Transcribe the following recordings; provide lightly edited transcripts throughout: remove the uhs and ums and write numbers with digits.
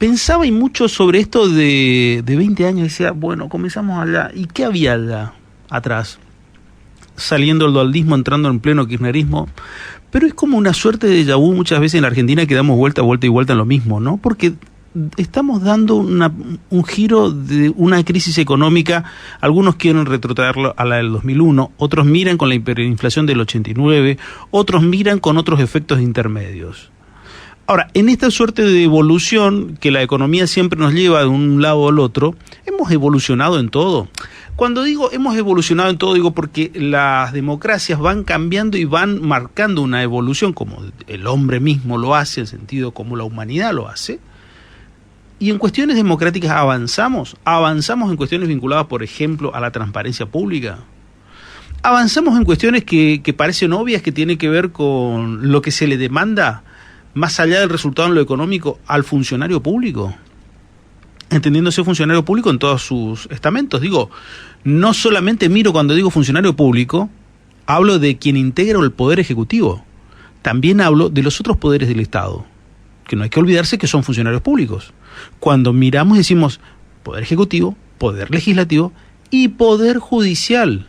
Pensaba y mucho sobre esto de 20 años, decía, bueno, comenzamos allá, ¿y qué había allá atrás? Saliendo del dualdismo, entrando en pleno kirchnerismo, pero es como una suerte de déjà vu muchas veces en la Argentina que damos vuelta y vuelta en lo mismo, ¿no? Porque estamos dando un giro de una crisis económica, algunos quieren retrotraerlo a la del 2001, otros miran con la hiperinflación del 89, otros miran con otros efectos intermedios. Ahora, en esta suerte de evolución que la economía siempre nos lleva de un lado al otro, hemos evolucionado en todo. Cuando digo hemos evolucionado en todo, digo porque las democracias van cambiando y van marcando una evolución, como el hombre mismo lo hace, en sentido como la humanidad lo hace. Y en cuestiones democráticas avanzamos en cuestiones vinculadas, por ejemplo, a la transparencia pública. Avanzamos en cuestiones que parecen obvias, que tienen que ver con lo que se le demanda, más allá del resultado en lo económico, al funcionario público, entendiéndose funcionario público en todos sus estamentos. Digo, no solamente miro cuando digo funcionario público, hablo de quien integra el poder ejecutivo, también hablo de los otros poderes del Estado, que no hay que olvidarse que son funcionarios públicos. Cuando miramos decimos poder ejecutivo, poder legislativo y poder judicial,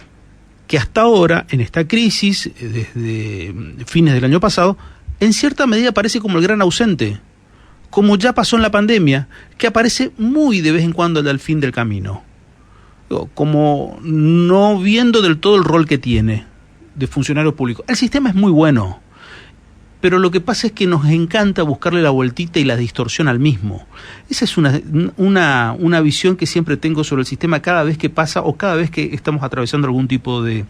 que hasta ahora, en esta crisis, desde fines del año pasado, en cierta medida parece como el gran ausente, como ya pasó en la pandemia, que aparece muy de vez en cuando al fin del camino, como no viendo del todo el rol que tiene de funcionario público. El sistema es muy bueno, pero lo que pasa es que nos encanta buscarle la vueltita y la distorsión al mismo. Esa es una visión que siempre tengo sobre el sistema cada vez que pasa o cada vez que estamos atravesando algún tipo de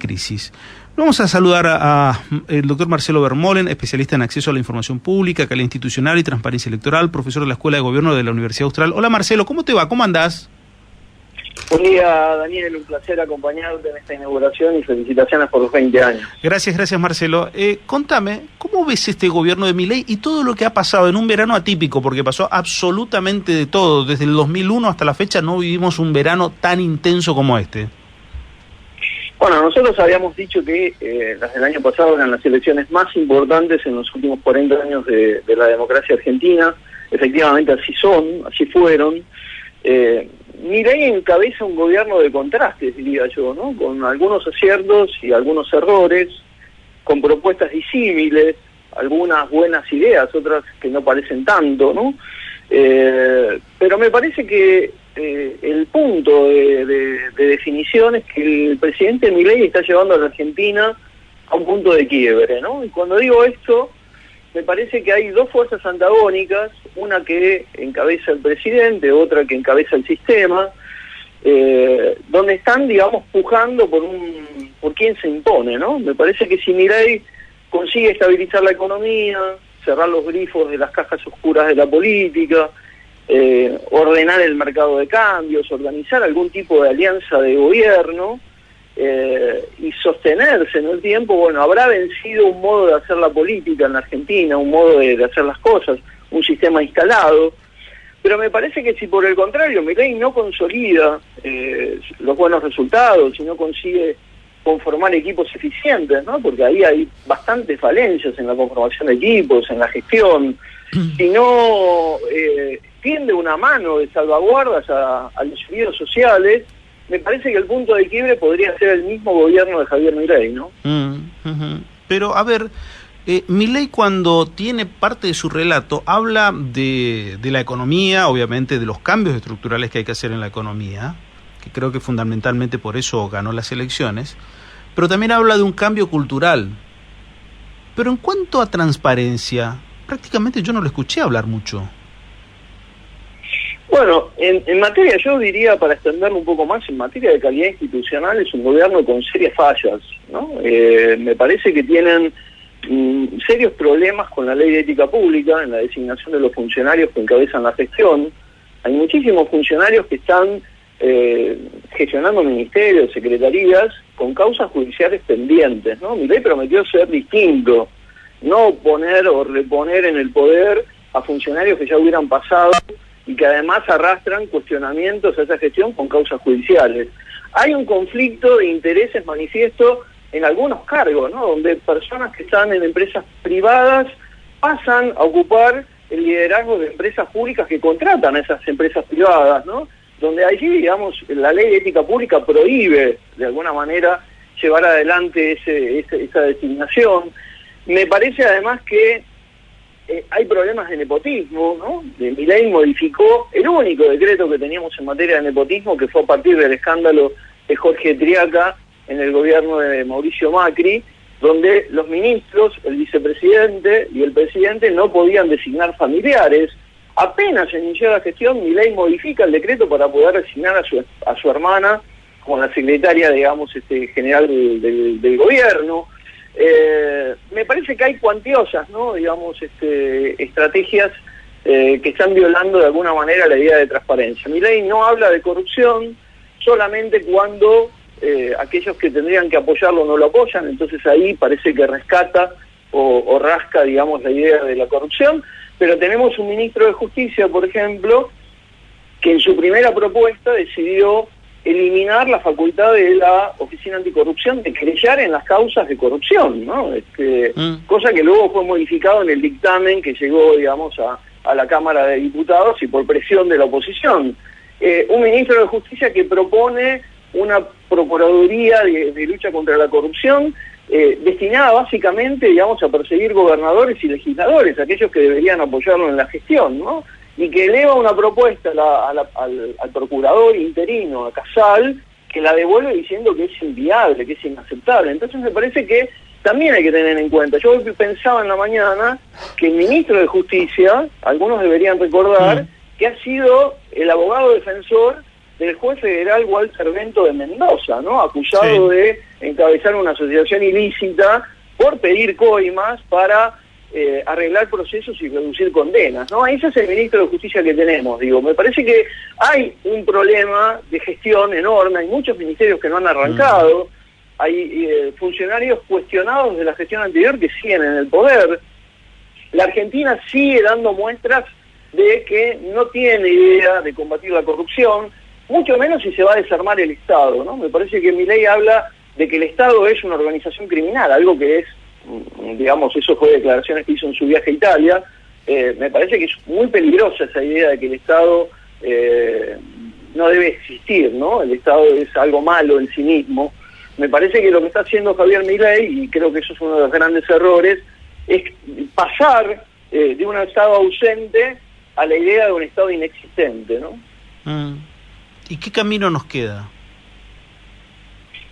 crisis. Vamos a saludar a el doctor Marcelo Vermolen, especialista en acceso a la información pública, calidad institucional y transparencia electoral, profesor de la Escuela de Gobierno de la Universidad Austral. Hola Marcelo, ¿cómo te va? ¿Cómo andás? Buen día, Daniel, un placer acompañarte en esta inauguración y felicitaciones por los 20 años. Gracias Marcelo. Contame, ¿cómo ves este gobierno de Milei y todo lo que ha pasado en un verano atípico? Porque pasó absolutamente de todo. Desde el 2001 hasta la fecha no vivimos un verano tan intenso como este. Bueno, nosotros habíamos dicho que las del año pasado eran las elecciones más importantes en los últimos 40 años de la democracia argentina. Efectivamente así son, así fueron. Milei encabeza un gobierno de contrastes, diría yo, ¿no? Con algunos aciertos y algunos errores, con propuestas disímiles, algunas buenas ideas, otras que no parecen tanto, ¿no? Pero me parece que el punto de definición es que el presidente Milei está llevando a la Argentina a un punto de quiebre, ¿no? Y cuando digo esto, me parece que hay dos fuerzas antagónicas, una que encabeza el presidente, otra que encabeza el sistema, donde están, digamos, pujando por quién se impone, ¿no? Me parece que si Milei consigue estabilizar la economía, cerrar los grifos de las cajas oscuras de la política, ordenar el mercado de cambios, organizar algún tipo de alianza de gobierno y sostenerse en el tiempo, bueno, habrá vencido un modo de hacer la política en la Argentina, un modo de hacer las cosas, un sistema instalado. Pero me parece que si por el contrario Milei no consolida los buenos resultados, si no consigue conformar equipos eficientes, ¿no? Porque ahí hay bastantes falencias en la conformación de equipos, en la gestión, si no tiende una mano de salvaguardas a los subidos sociales, me parece que el punto de quiebre podría ser el mismo gobierno de Javier Milei, ¿no? Pero, a ver, Milei cuando tiene parte de su relato habla de la economía, obviamente de los cambios estructurales que hay que hacer en la economía, que creo que fundamentalmente por eso ganó las elecciones, pero también habla de un cambio cultural. Pero en cuanto a transparencia, prácticamente yo no lo escuché hablar mucho. Bueno, en materia, yo diría, para extenderlo un poco más, en materia de calidad institucional es un gobierno con serias fallas, ¿no? Me parece que tienen serios problemas con la ley de ética pública, en la designación de los funcionarios que encabezan la gestión. Hay muchísimos funcionarios que están gestionando ministerios, secretarías, con causas judiciales pendientes, ¿no? Milei prometió ser distinto, no poner o reponer en el poder a funcionarios que ya hubieran pasado y que además arrastran cuestionamientos a esa gestión con causas judiciales. Hay un conflicto de intereses manifiesto en algunos cargos, ¿no? Donde personas que están en empresas privadas pasan a ocupar el liderazgo de empresas públicas que contratan a esas empresas privadas, ¿no? Donde allí, digamos, la ley de ética pública prohíbe, de alguna manera, llevar adelante esa designación. Me parece además que hay problemas de nepotismo, ¿no? Milei modificó el único decreto que teníamos en materia de nepotismo, que fue a partir del escándalo de Jorge Triaca en el gobierno de Mauricio Macri, donde los ministros, el vicepresidente y el presidente no podían designar familiares. Apenas se inició la gestión, Milei modifica el decreto para poder designar a su hermana como la secretaria, digamos, general del gobierno. Me parece que hay cuantiosas, ¿no? Digamos, estrategias que están violando de alguna manera la idea de transparencia. Milei no habla de corrupción solamente cuando aquellos que tendrían que apoyarlo no lo apoyan, entonces ahí parece que rescata o rasca, digamos, la idea de la corrupción, pero tenemos un ministro de Justicia, por ejemplo, que en su primera propuesta decidió eliminar la facultad de la Oficina Anticorrupción de querellar en las causas de corrupción, ¿no? Cosa que luego fue modificado en el dictamen que llegó, digamos, a la Cámara de Diputados y por presión de la oposición. Un ministro de Justicia que propone una Procuraduría de lucha contra la corrupción destinada básicamente, digamos, a perseguir gobernadores y legisladores, aquellos que deberían apoyarlo en la gestión, ¿no? Y que eleva una propuesta al procurador interino, a Casal, que la devuelve diciendo que es inviable, que es inaceptable. Entonces me parece que también hay que tener en cuenta. Yo pensaba en la mañana que el ministro de Justicia, algunos deberían recordar, que ha sido el abogado defensor del juez federal Walter Bento de Mendoza, ¿no? Acusado de encabezar una asociación ilícita por pedir coimas para arreglar procesos y reducir condenas, ¿no? Ese es el ministro de Justicia que tenemos, digo. Me parece que hay un problema de gestión enorme, hay muchos ministerios que no han arrancado, hay funcionarios cuestionados de la gestión anterior que siguen en el poder. La Argentina sigue dando muestras de que no tiene idea de combatir la corrupción, mucho menos si se va a desarmar el Estado, ¿no? Me parece que Milei habla de que el Estado es una organización criminal, algo que es, digamos, eso fue declaraciones que hizo en su viaje a Italia. Me parece que es muy peligrosa esa idea de que el Estado no debe existir, ¿no? El Estado es algo malo en sí mismo. Me parece que lo que está haciendo Javier Milei, y creo que eso es uno de los grandes errores, es pasar de un Estado ausente a la idea de un Estado inexistente, ¿no? ¿Y qué camino nos queda?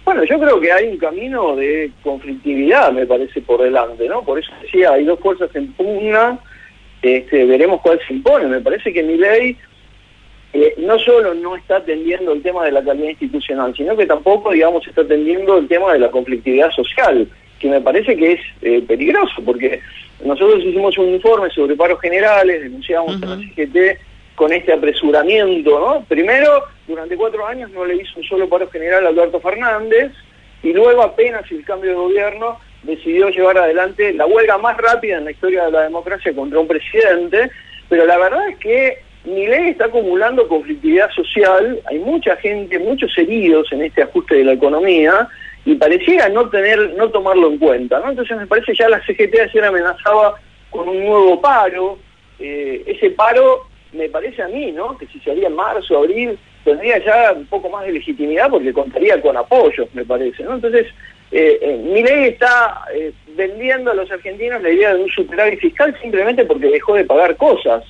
Bueno, yo creo que hay un camino de conflictividad, me parece, por delante, ¿no? Por eso decía, hay dos fuerzas en pugna, veremos cuál se impone. Me parece que Milei no solo no está atendiendo el tema de la calidad institucional, sino que tampoco, digamos, está atendiendo el tema de la conflictividad social, que me parece que es peligroso, porque nosotros hicimos un informe sobre paros generales, denunciamos a la CGT con este apresuramiento, ¿no? Primero, durante 4 años no le hizo un solo paro general a Alberto Fernández, y luego apenas el cambio de gobierno decidió llevar adelante la huelga más rápida en la historia de la democracia contra un presidente, pero la verdad es que Milei está acumulando conflictividad social, hay mucha gente, muchos heridos en este ajuste de la economía, y pareciera no tomarlo en cuenta, ¿no? Entonces me parece ya la CGT ayer amenazaba con un nuevo paro, ese paro me parece a mí, ¿no? Que si se haría en marzo, abril, tendría ya un poco más de legitimidad porque contaría con apoyos, me parece, ¿no? Entonces, Milei está vendiendo a los argentinos la idea de un superávit fiscal simplemente porque dejó de pagar cosas,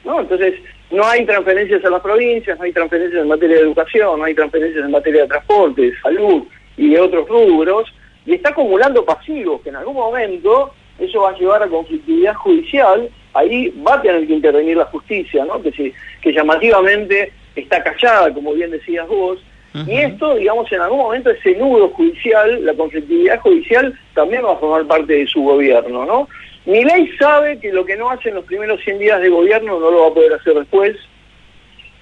¿no? Entonces, no hay transferencias a las provincias, no hay transferencias en materia de educación, no hay transferencias en materia de transporte, de salud y de otros rubros, y está acumulando pasivos que en algún momento eso va a llevar a conflictividad judicial. Ahí va a tener que intervenir la justicia, ¿no? Que llamativamente está callada, como bien decías vos, y esto, digamos, en algún momento ese nudo judicial, la conflictividad judicial, también va a formar parte de su gobierno, ¿no? Milei sabe que lo que no hace en los primeros 100 días de gobierno no lo va a poder hacer después.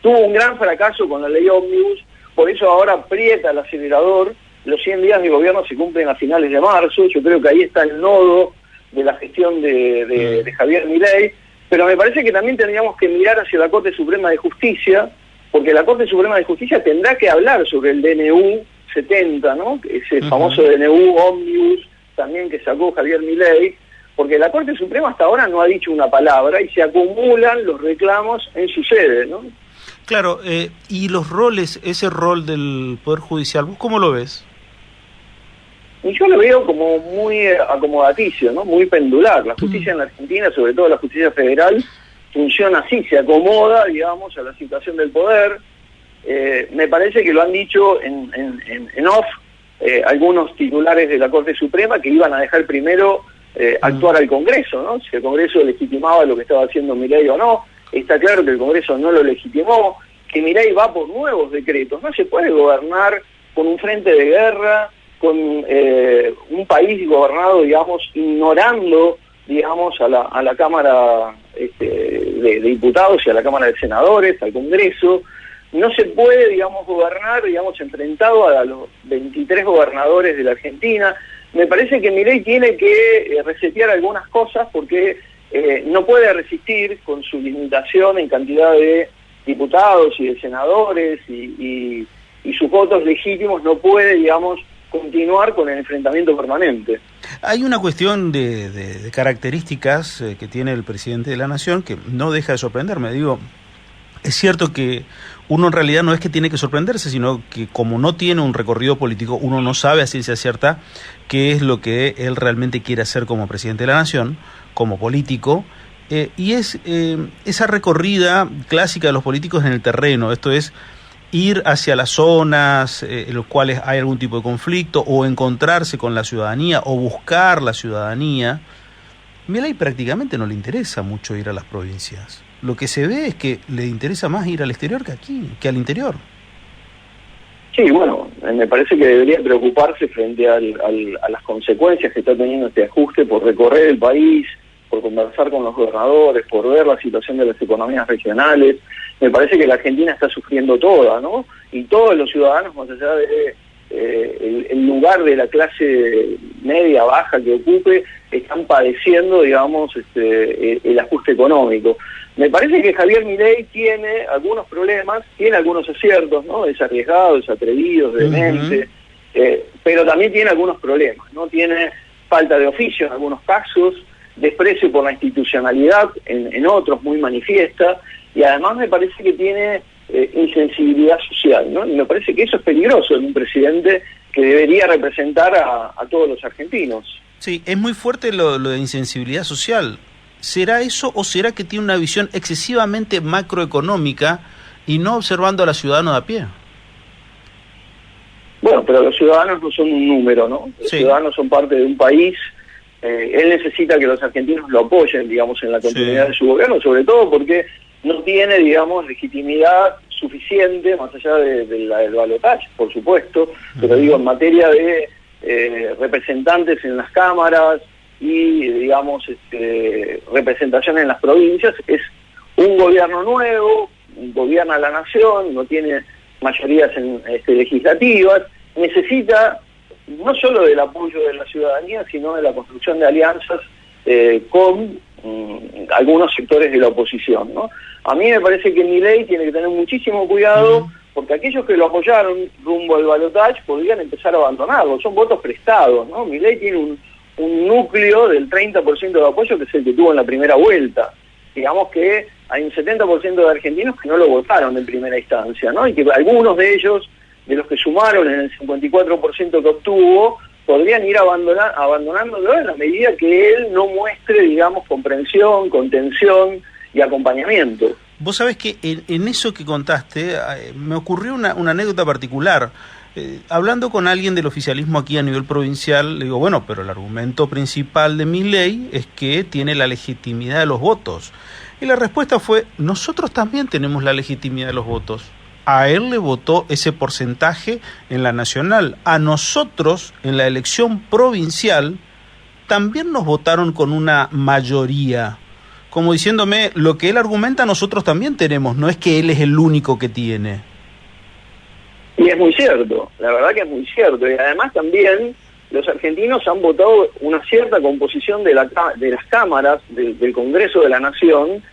Tuvo un gran fracaso con la ley Ómnibus, por eso ahora aprieta el acelerador. Los 100 días de gobierno se cumplen a finales de marzo, yo creo que ahí está el nodo de la gestión de Javier Milei, pero me parece que también tendríamos que mirar hacia la Corte Suprema de Justicia, porque la Corte Suprema de Justicia tendrá que hablar sobre el DNU 70, ¿no? Ese famoso DNU Ómnibus también que sacó Javier Milei, porque la Corte Suprema hasta ahora no ha dicho una palabra y se acumulan los reclamos en su sede, ¿no? Claro, y los roles, ese rol del Poder Judicial, ¿vos cómo lo ves? Y yo lo veo como muy acomodaticio, ¿no? Muy pendular. La justicia en la Argentina, sobre todo la justicia federal, funciona así, se acomoda, digamos, a la situación del poder. Me parece que lo han dicho en off algunos titulares de la Corte Suprema, que iban a dejar primero actuar al Congreso, ¿no? Si el Congreso legitimaba lo que estaba haciendo Milei o no. Está claro que el Congreso no lo legitimó, que Milei va por nuevos decretos. No se puede gobernar con un frente de guerra, con un país gobernado, digamos, ignorando, digamos, a la Cámara de Diputados y a la Cámara de Senadores, al Congreso. No se puede, digamos, gobernar, digamos, enfrentado a los 23 gobernadores de la Argentina. Me parece que Milei tiene que resetear algunas cosas porque no puede resistir con su limitación en cantidad de diputados y de senadores y sus votos legítimos, no puede, digamos, continuar con el enfrentamiento permanente. Hay una cuestión de características que tiene el presidente de la Nación que no deja de sorprenderme. Digo, es cierto que uno en realidad no es que tiene que sorprenderse, sino que como no tiene un recorrido político, uno no sabe a ciencia cierta qué es lo que él realmente quiere hacer como presidente de la Nación, como político, y es esa recorrida clásica de los políticos en el terreno, esto es ir hacia las zonas en las cuales hay algún tipo de conflicto o encontrarse con la ciudadanía o buscar la ciudadanía. Milei prácticamente no le interesa mucho ir a las provincias. Lo que se ve es que le interesa más ir al exterior que aquí, que al interior. Sí, bueno, me parece que debería preocuparse frente a las consecuencias que está teniendo este ajuste por recorrer el país, por conversar con los gobernadores, por ver la situación de las economías regionales. Me parece que la Argentina está sufriendo toda, ¿no? Y todos los ciudadanos, más allá de el lugar de la clase media, baja que ocupe, están padeciendo, digamos, el ajuste económico. Me parece que Javier Milei tiene algunos problemas, tiene algunos aciertos, ¿no? Es arriesgado, es atrevido, es vehemente, pero también tiene algunos problemas, ¿no? Tiene falta de oficio en algunos casos, desprecio por la institucionalidad en otros muy manifiesta, y además me parece que tiene insensibilidad social, ¿no? Y me parece que eso es peligroso en un presidente que debería representar a todos los argentinos. Sí, es muy fuerte lo de insensibilidad social. ¿Será eso o será que tiene una visión excesivamente macroeconómica y no observando a los ciudadanos de a pie? Bueno, pero los ciudadanos no son un número, ¿no? Los ciudadanos son parte de un país. Él necesita que los argentinos lo apoyen, digamos, en la continuidad de su gobierno, sobre todo porque no tiene, digamos, legitimidad suficiente, más allá del balotaje, por supuesto, pero digo, en materia de representantes en las cámaras y, digamos, representación en las provincias, es un gobierno nuevo, gobierna la nación, no tiene mayorías legislativas, necesita no solo del apoyo de la ciudadanía, sino de la construcción de alianzas con algunos sectores de la oposición, ¿no? A mí me parece que Milei tiene que tener muchísimo cuidado, porque aquellos que lo apoyaron rumbo al balotaje podrían empezar a abandonarlo, son votos prestados, ¿no? Milei tiene un núcleo del 30% de apoyo, que es el que tuvo en la primera vuelta. Digamos que hay un 70% de argentinos que no lo votaron en primera instancia, ¿no? Y que algunos de ellos, de los que sumaron en el 54% que obtuvo, podrían ir abandonándolo en la medida que él no muestre, digamos, comprensión, contención y acompañamiento. Vos sabés que en eso que contaste me ocurrió una anécdota particular. Hablando con alguien del oficialismo aquí a nivel provincial, le digo, bueno, pero el argumento principal de Milei es que tiene la legitimidad de los votos. Y la respuesta fue, nosotros también tenemos la legitimidad de los votos. A él le votó ese porcentaje en la nacional. A nosotros, en la elección provincial, también nos votaron con una mayoría. Como diciéndome, lo que él argumenta nosotros también tenemos, no es que él es el único que tiene. Y es muy cierto, la verdad que es muy cierto. Y además también los argentinos han votado una cierta composición de las cámaras del Congreso de la Nación,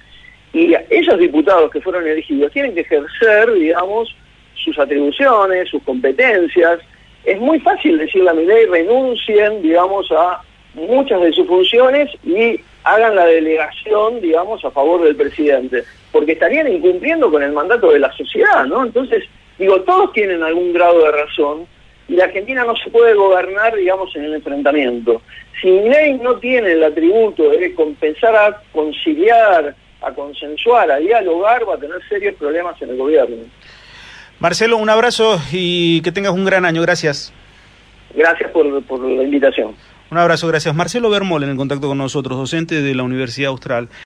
y esos diputados que fueron elegidos tienen que ejercer, digamos, sus atribuciones, sus competencias. Es muy fácil decirle a Milei, renuncien, digamos, a muchas de sus funciones y hagan la delegación, digamos, a favor del presidente, porque estarían incumpliendo con el mandato de la sociedad, ¿no? Entonces, digo, todos tienen algún grado de razón, y la Argentina no se puede gobernar, digamos, en el enfrentamiento. Si Milei no tiene el atributo de compensar, a conciliar, a consensuar, a dialogar, va a tener serios problemas en el gobierno. Marcelo, un abrazo y que tengas un gran año. Gracias. Gracias por la invitación. Un abrazo, gracias. Marcelo Bermol en el contacto con nosotros, docente de la Universidad Austral.